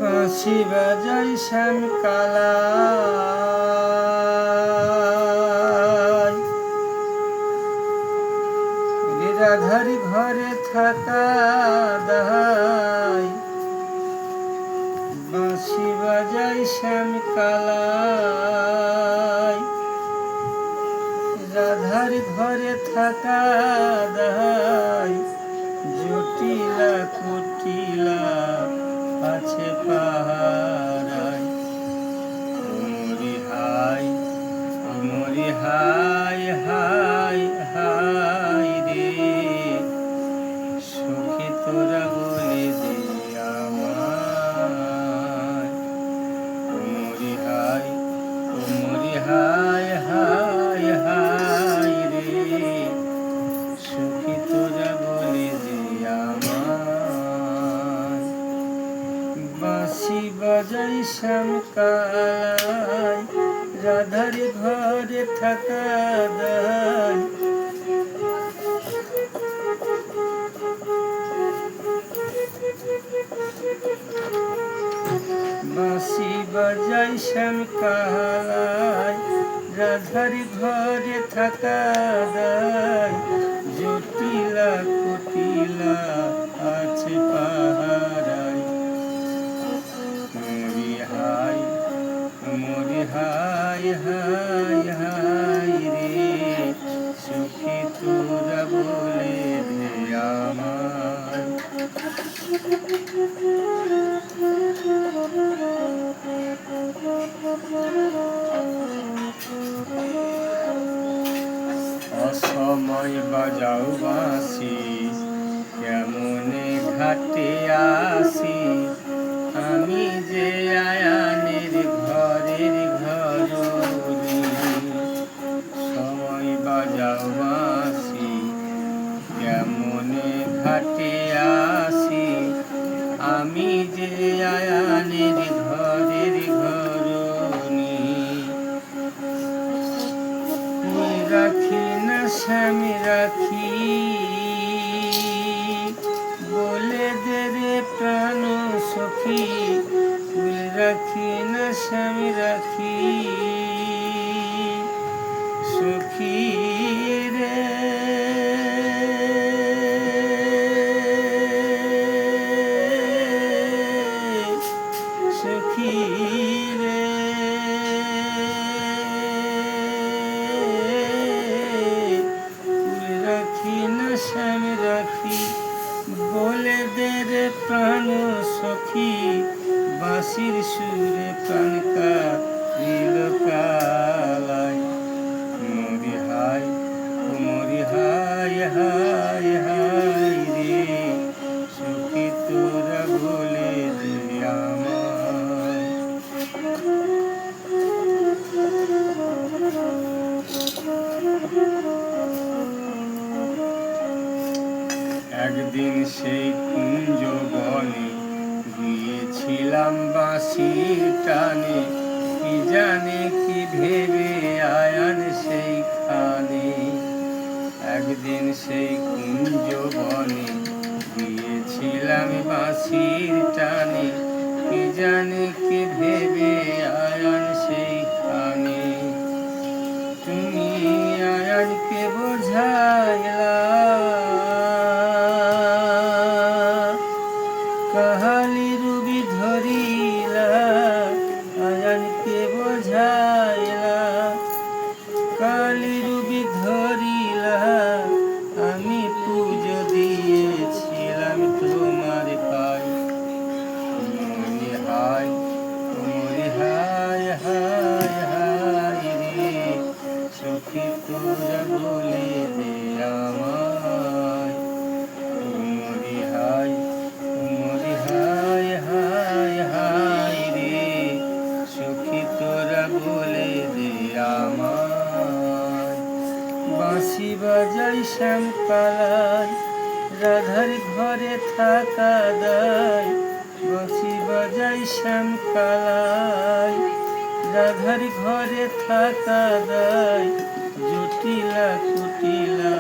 বাঁশি বাজাই শ্যামকালাই, রাধার ঘরে থাকা দাই। বাঁশি বাজাই শ্যামকালাই, রাধার ঘরে থাকা দাই। জটিলা কুটিলা আছে পাহারায়, মরি হাই মরি হাই হাই হাই রে। সখী তোরা বলে দে আমায়, মরি হাই হাই হাই রে। সখী তোরা বলে দে আমায়। বাঁশি বাজাই শ্যামকালাই, রাধার ঘরে থাকা দাই। বাঁশি বাজাই শ্যামকালাই, রাধার ঘরে থাকা দাই। জটিলা কুটিলা আছে পাহারায়, মরি হাই হাই হাই রে। সখী তোরা বলে দে আমায়। অসময় বাজাও বাঁশি, কেমনে ঘাটে আসি। আমি যে আয়ানের ঘরের ঘরণী। সময় বাজাও বাঁশি, কেমনে ঘাটে আসি। আমি যে আয়ানের ঘরের ঘরণী। রাখি না স্বামী রাখি, বলে দে রে প্রাণ সখী। রাখি না স্বামী রাখি, সখী রে। সখী রে, রাখি না স্বামী রাখি, বলে দে রে প্রাণ সখী। বাঁশির সুরে প্রাণ কাঁদিল কালাই, মরি হাই হাই হাই রে। সখী তোরা বলে দে আমায়। একদিন সেই কুঞ্জ বনে গিয়েছিলাম বাঁশির টানে। কি জানে কি ভেবে আয়ান সেইখানে। একদিন সেই কুঞ্জ বনে গিয়েছিলাম বাঁশির টানে। কি জানে কি ভেবে আয়ান সেইখানে। তুমি আয়ানকে বোঝাইলা, কাহালি রুবি ধরিলা। আয়ানকে বোঝাইলা, কালি রুবি ধরিলা। আমি পুজো দিয়েছিলাম তোমার পায়ে। মরি হাই হাই হাই রে। সখী তোরা বলে দে আমায়। মরি হাই হাই রে। সখী তোরা বলে দে আমায়। বাঁশি বাজাই শ্যামকালাই, রাধার ঘরে থাকা দাই। বাঁশি বাজাই শ্যামকালাই, রাধার ঘরে থাকা দাই। জটিলা কুটিলা